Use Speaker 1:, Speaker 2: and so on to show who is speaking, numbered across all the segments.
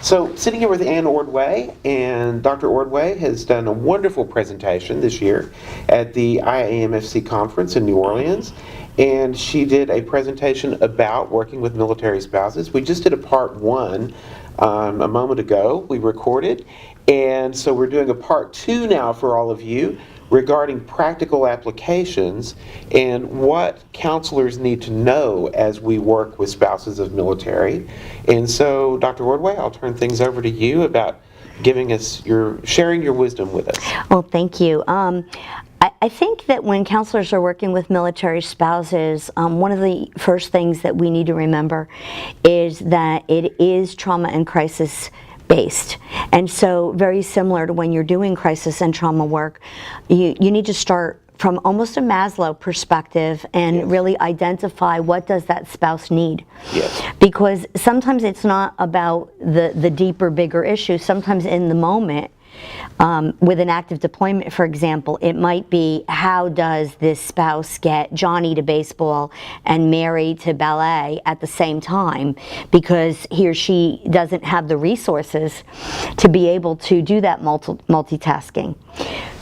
Speaker 1: So, sitting here with Ann Ordway, and Dr. Ordway has done a wonderful presentation this year at the IAMFC conference in New Orleans, and she did a presentation about working with military spouses. We just did a part one a moment ago, we recorded, and so we're doing a part two now for all of you regarding practical applications and what counselors need to know as we work with spouses of military. And so, Dr. Ordway, I'll turn things over to you about sharing your wisdom with us.
Speaker 2: Well, thank you. I think that when counselors are working with military spouses, one of the first things that we need to remember is that it is trauma and crisis based. And so very similar to when you're doing crisis and trauma work, you need to start from almost a Maslow perspective and really identify what does that spouse need.
Speaker 1: Yes.
Speaker 2: Because sometimes it's not about the deeper, bigger issue. Sometimes in the moment, with an active deployment, for example, it might be, how does this spouse get Johnny to baseball and Mary to ballet at the same time, because he or she doesn't have the resources to be able to do that multitasking.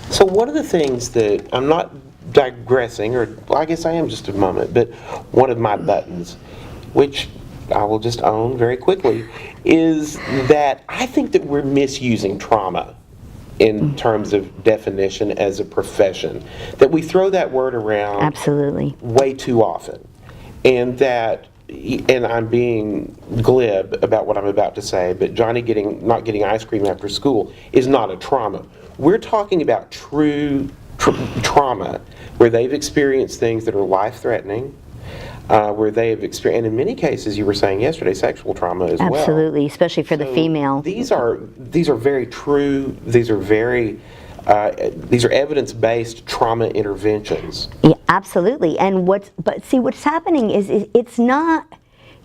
Speaker 1: So one of the things that, I'm not digressing, or well, I guess I am just a moment, but one of my buttons, which I will just own very quickly, is that I think that we're misusing trauma in terms of definition as a profession, that we throw that word around
Speaker 2: Absolutely.
Speaker 1: way too often, and I'm being glib about what I'm about to say, but Johnny not getting ice cream after school is not a trauma. We're talking about true trauma, where they've experienced things that are life-threatening, where they have experienced, and in many cases, you were saying yesterday, sexual trauma as well.
Speaker 2: Absolutely, especially for the female.
Speaker 1: These are very true. These are evidence-based trauma interventions.
Speaker 2: Yeah, absolutely. And what's happening is it's not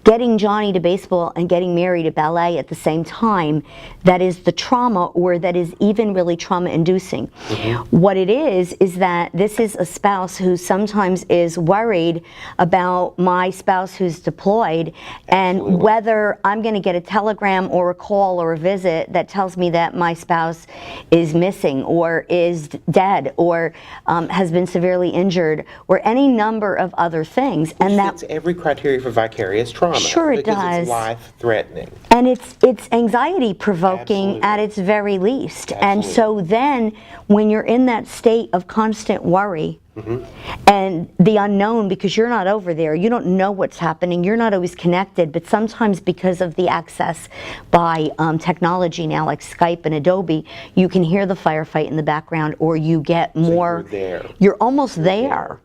Speaker 2: getting Johnny to baseball and getting Mary to ballet at the same time that is the trauma, or that is even really trauma-inducing. Mm-hmm. What it is that this is a spouse who sometimes is worried about my spouse who's deployed, and
Speaker 1: Absolutely.
Speaker 2: whether I'm going to get a telegram or a call or a visit that tells me that my spouse is missing or is dead or has been severely injured, or any number of other things.
Speaker 1: Which fits every criteria for vicarious trauma.
Speaker 2: Sure it
Speaker 1: because
Speaker 2: does.
Speaker 1: It's life-threatening.
Speaker 2: And it's anxiety-provoking
Speaker 1: Absolutely.
Speaker 2: at its very least.
Speaker 1: Absolutely.
Speaker 2: And so then, when you're in that state of constant worry,
Speaker 1: mm-hmm.
Speaker 2: and the unknown, because you're not over there, you don't know what's happening, you're not always connected, but sometimes because of the access by technology now, like Skype and Adobe, you can hear the firefight in the background, or you get more.
Speaker 1: So you're there.
Speaker 2: You're almost there.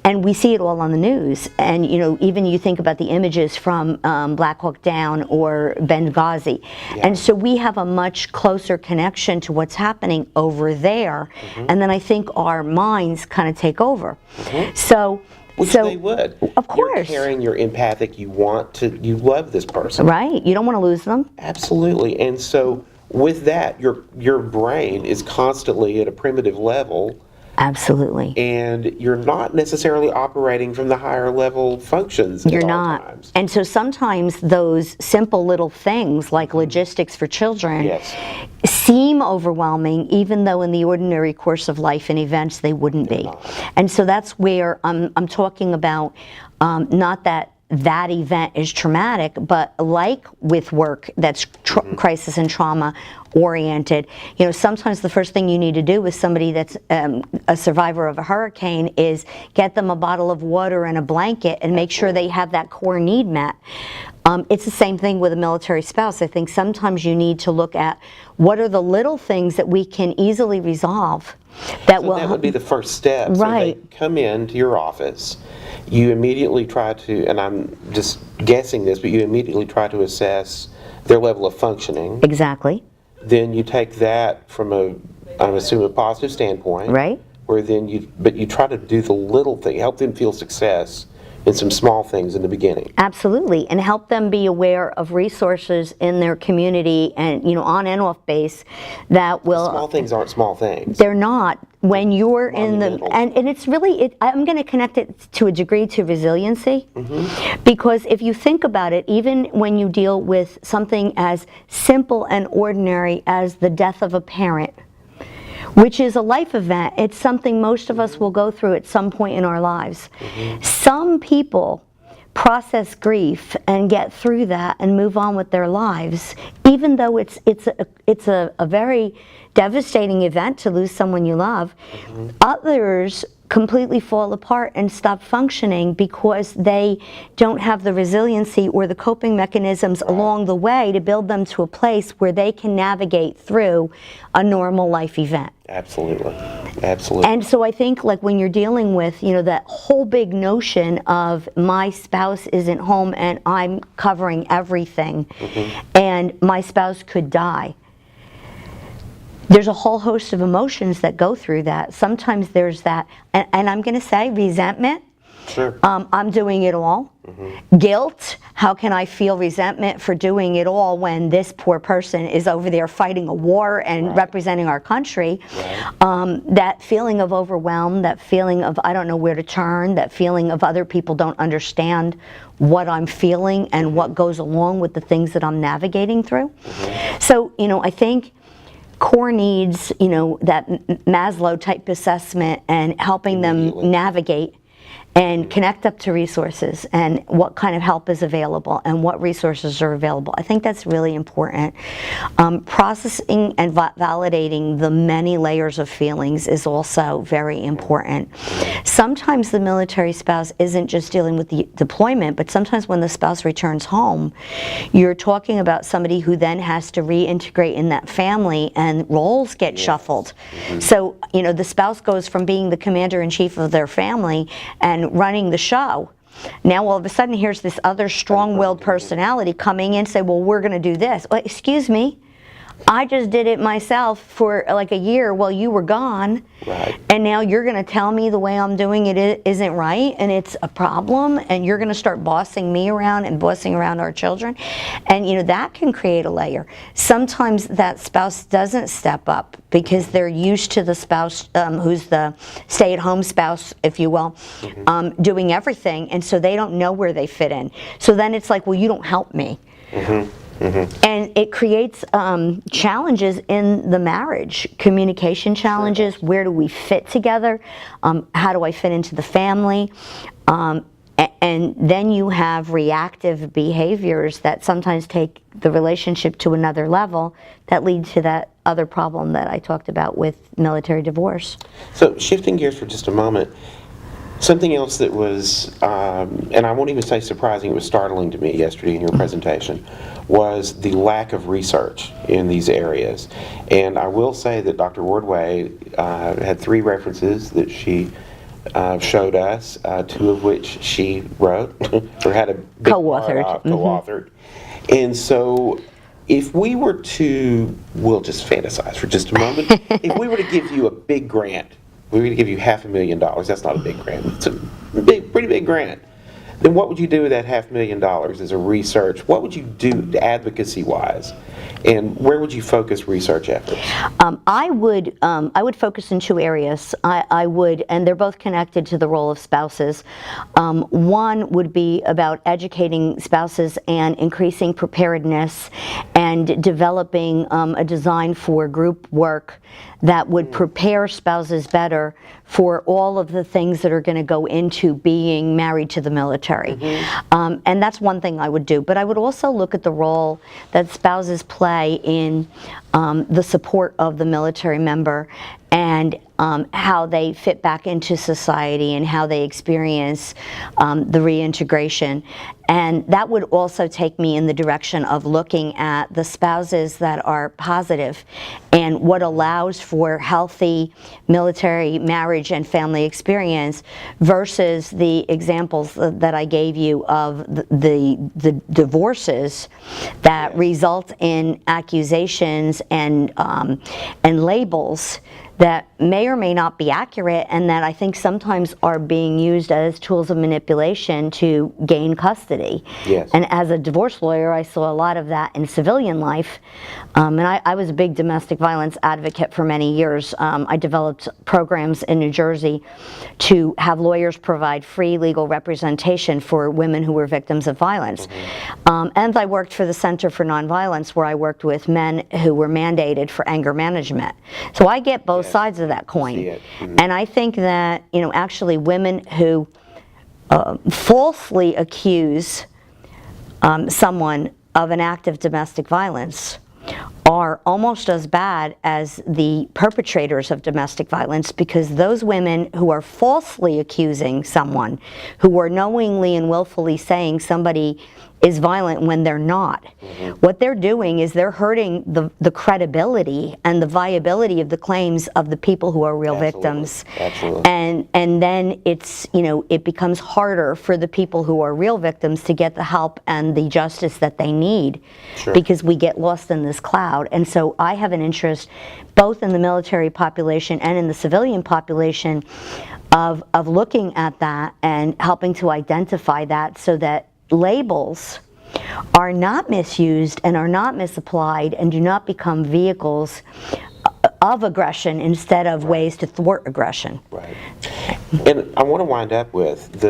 Speaker 2: And we see it all on the news. And even you think about the images from Black Hawk Down or Benghazi.
Speaker 1: Yeah.
Speaker 2: And so we have a much closer connection to what's happening over there. Mm-hmm. And then I think our minds kind of take over. Mm-hmm.
Speaker 1: Which they would.
Speaker 2: Of course.
Speaker 1: You're caring, you're empathic, you love this person.
Speaker 2: Right, you don't want to lose them.
Speaker 1: Absolutely. And so with that, your brain is constantly at a primitive level.
Speaker 2: Absolutely.
Speaker 1: And you're not necessarily operating from the higher level functions.
Speaker 2: You're not.
Speaker 1: Times.
Speaker 2: And so sometimes those simple little things like logistics for children seem overwhelming, even though in the ordinary course of life and events they wouldn't be. And so that's where I'm talking about, not that event is traumatic, but like with work that's crisis and trauma oriented, sometimes the first thing you need to do with somebody that's a survivor of a hurricane is get them a bottle of water and a blanket and make sure they have that core need met. It's the same thing with a military spouse. I think sometimes you need to look at what are the little things that we can easily resolve that
Speaker 1: would be the first step.
Speaker 2: Right.
Speaker 1: So they come into your office. You immediately try to, and I'm just guessing this, but you immediately try to assess their level of functioning.
Speaker 2: Exactly.
Speaker 1: Then you take that from I'm assuming, a positive standpoint.
Speaker 2: Right.
Speaker 1: Where then you try to do the little thing, help them feel success in some small things in the beginning.
Speaker 2: Absolutely, and help them be aware of resources in their community and on and off base that will.
Speaker 1: Small things aren't small things.
Speaker 2: They're not. when you're in the,
Speaker 1: Monumental.
Speaker 2: and it's really, I'm going to connect it to a degree to resiliency, because if you think about it, even when you deal with something as simple and ordinary as the death of a parent, which is a life event, it's something most of us will go through at some point in our lives. Some people process grief and get through that and move on with their lives, even though it's a very devastating event to lose someone you love. Others completely fall apart and stop functioning because they don't have the resiliency or the coping mechanisms along the way to build them to a place where they can navigate through a normal life event.
Speaker 1: Absolutely. Absolutely.
Speaker 2: And so I think, like, when you're dealing with, that whole big notion of my spouse isn't home and I'm covering everything, and my spouse could die, there's a whole host of emotions that go through that. Sometimes there's that, and I'm going to say resentment.
Speaker 1: Sure.
Speaker 2: I'm doing it all. Guilt. How can I feel resentment for doing it all when this poor person is over there fighting a war and representing our country? That feeling of overwhelm, that feeling of I don't know where to turn, that feeling of other people don't understand what I'm feeling and what goes along with the things that I'm navigating through. So, I think core needs, that Maslow type assessment and helping them navigate and connect up to resources and what kind of help is available and what resources are available. I think that's really important. Processing and validating the many layers of feelings is also very important. Sometimes the military spouse isn't just dealing with the deployment, but sometimes when the spouse returns home, you're talking about somebody who then has to reintegrate in that family and roles get shuffled. So, the spouse goes from being the commander-in-chief of their family and running the show. Now all of a sudden here's this other strong-willed personality coming in and say, well, we're going to do this. Well, excuse me, I just did it myself for like a year while you were gone, and now you're going to tell me the way I'm doing it isn't right and it's a problem, and you're going to start bossing me around and bossing around our children, and that can create a layer. Sometimes that spouse doesn't step up because they're used to the spouse who's the stay-at-home spouse, if you will, doing everything, and so they don't know where they fit in. So then it's like, well, you don't help me. And it creates challenges in the marriage, communication challenges. Where do we fit together? How do I fit into the family? And then you have reactive behaviors that sometimes take the relationship to another level that lead to that other problem that I talked about with military divorce.
Speaker 1: So shifting gears for just a moment, something else that was, and I won't even say surprising, it was startling to me yesterday in your presentation, was the lack of research in these areas. And I will say that Dr. Ordway had 3 references that she showed us, 2 of which she wrote, or had a big co-authored. And so if we were to, we'll just fantasize for just a moment, if we were to give you a big grant, we were going to give you $500,000. That's not a big grant. It's a pretty big grant. Then what would you do with that $500,000 as a research? What would you do advocacy-wise? And where would you focus research efforts?
Speaker 2: I would focus in 2 areas. I would, and they're both connected to the role of spouses. One would be about educating spouses and increasing preparedness and developing a design for group work that would prepare spouses better for all of the things that are going to go into being married to the military. And that's one thing I would do. But I would also look at the role that spouses play in the support of the military member and how they fit back into society and how they experience the reintegration. And that would also take me in the direction of looking at the spouses that are positive and what allows for healthy military marriage and family experience versus the examples that I gave you of the divorces that result in accusations and labels that may or may not be accurate, and that I think sometimes are being used as tools of manipulation to gain custody.
Speaker 1: Yes.
Speaker 2: And as a divorce lawyer, I saw a lot of that in civilian life. And I was a big domestic violence advocate for many years. I developed programs in New Jersey to have lawyers provide free legal representation for women who were victims of violence. And I worked for the Center for Nonviolence, where I worked with men who were mandated for anger management. So I get both sides of that coin. And I think that, you know, actually women who falsely accuse someone of an act of domestic violence are almost as bad as the perpetrators of domestic violence, because those women who are falsely accusing someone, who are knowingly and willfully saying somebody is violent when they're not, what they're doing is they're hurting the credibility and the viability of the claims of the people who are real victims. And then it's, you know, it becomes harder for the people who are real victims to get the help and the justice that they need, because we get lost in this cloud. And so I have an interest both in the military population and in the civilian population of looking at that and helping to identify that, so that labels are not misused and are not misapplied and do not become vehicles of aggression instead of ways to thwart aggression.
Speaker 1: Right. And I want to wind up with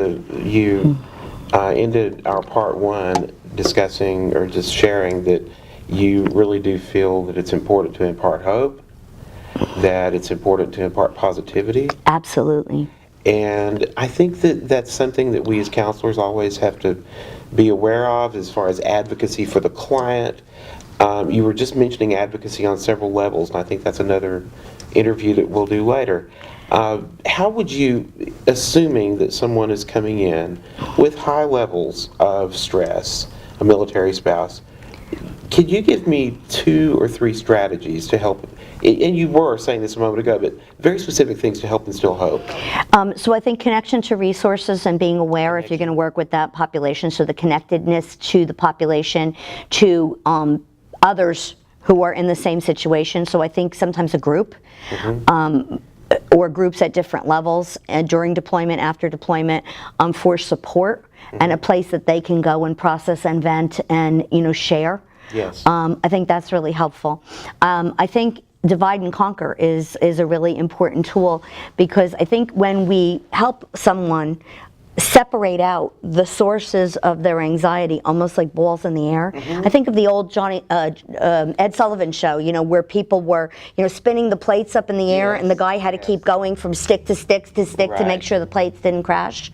Speaker 1: you ended our part one discussing or just sharing that you really do feel that it's important to impart hope, that it's important to impart positivity.
Speaker 2: Absolutely.
Speaker 1: And I think that that's something that we as counselors always have to be aware of as far as advocacy for the client. You were just mentioning advocacy on several levels, and I think that's another interview that we'll do later. How would you, assuming that someone is coming in with high levels of stress, a military spouse, could you give me 2 or 3 strategies to help? And you were saying this a moment ago, but very specific things to help instill hope.
Speaker 2: So I think connection to resources and being aware if you're going to work with that population, so the connectedness to the population, to others who are in the same situation. So I think sometimes a group, or groups at different levels, during deployment, after deployment, for support, and a place that they can go and process and vent and, you know, share.
Speaker 1: Yes.
Speaker 2: I think that's really helpful. I think divide and conquer is a really important tool, because I think when we help someone separate out the sources of their anxiety, almost like balls in the air. I think of the old Ed Sullivan show, you know, where people were, you know, spinning the plates up in the air, and the guy had to keep going from stick to stick to stick to make sure the plates didn't crash.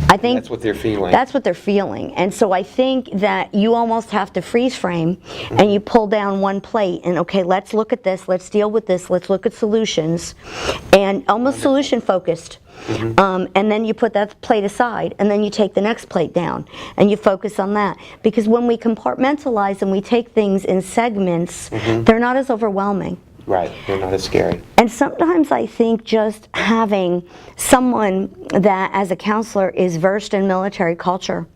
Speaker 2: I think
Speaker 1: that's what they're feeling.
Speaker 2: That's what they're feeling. And so I think that you almost have to freeze frame, and you pull down one plate, and okay, let's look at this, let's deal with this, let's look at solutions, and almost solution focused. And then you put that plate aside, and then you take the next plate down, and you focus on that. Because when we compartmentalize and we take things in segments, they're not as overwhelming.
Speaker 1: Right, they're not as scary.
Speaker 2: And sometimes I think just having someone that, as a counselor, is versed in military culture,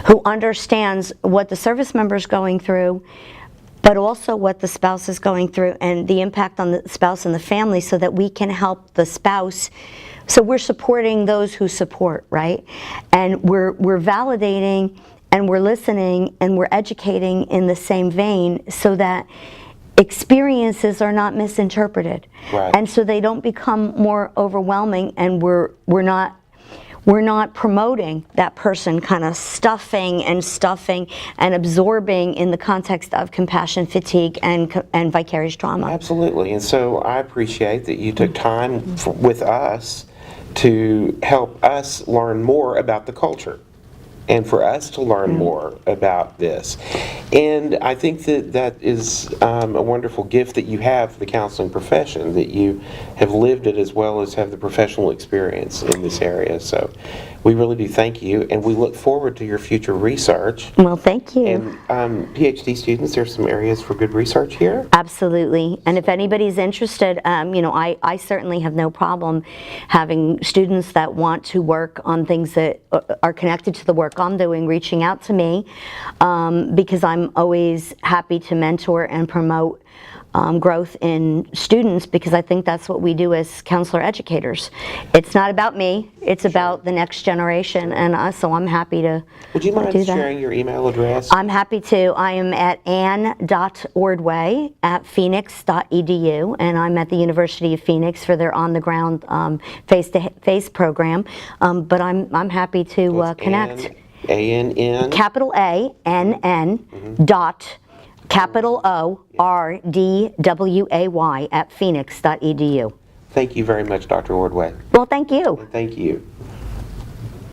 Speaker 2: who understands what the service member is going through, but also what the spouse is going through and the impact on the spouse and the family, so that we can help the spouse. So we're supporting those who support, right? And we're validating, and we're listening, and we're educating in the same vein, so that experiences are not misinterpreted.
Speaker 1: Right.
Speaker 2: And so they don't become more overwhelming, and we're not promoting that person kind of stuffing and absorbing in the context of compassion fatigue and vicarious trauma.
Speaker 1: Absolutely. And so I appreciate that you took time with us to help us learn more about the culture, and for us to learn more about this. And I think that that is a wonderful gift that you have for the counseling profession, that you have lived it as well as have the professional experience in this area. So we really do thank you, and we look forward to your future research.
Speaker 2: Well, thank you.
Speaker 1: And PhD students, there's some areas for good research here?
Speaker 2: Absolutely. And if anybody's interested, you know, I certainly have no problem having students that want to work on things that are connected to the work I'm doing, reaching out to me, because I'm always happy to mentor and promote growth in students, because I think that's what we do as counselor educators. It's not about me, it's about the next generation, and so I'm happy to
Speaker 1: Would you mind
Speaker 2: do that.
Speaker 1: sharing your email address?
Speaker 2: I'm happy to. I am at ann.ordway@phoenix.edu, and I'm at the University of Phoenix for their on-the-ground face-to-face program. But I'm happy to connect.
Speaker 1: ANN?
Speaker 2: Capital ANN dot capital ORDWAY @phoenix.edu.
Speaker 1: Thank you very much, Dr. Ordway.
Speaker 2: Well, thank you.
Speaker 1: Thank you.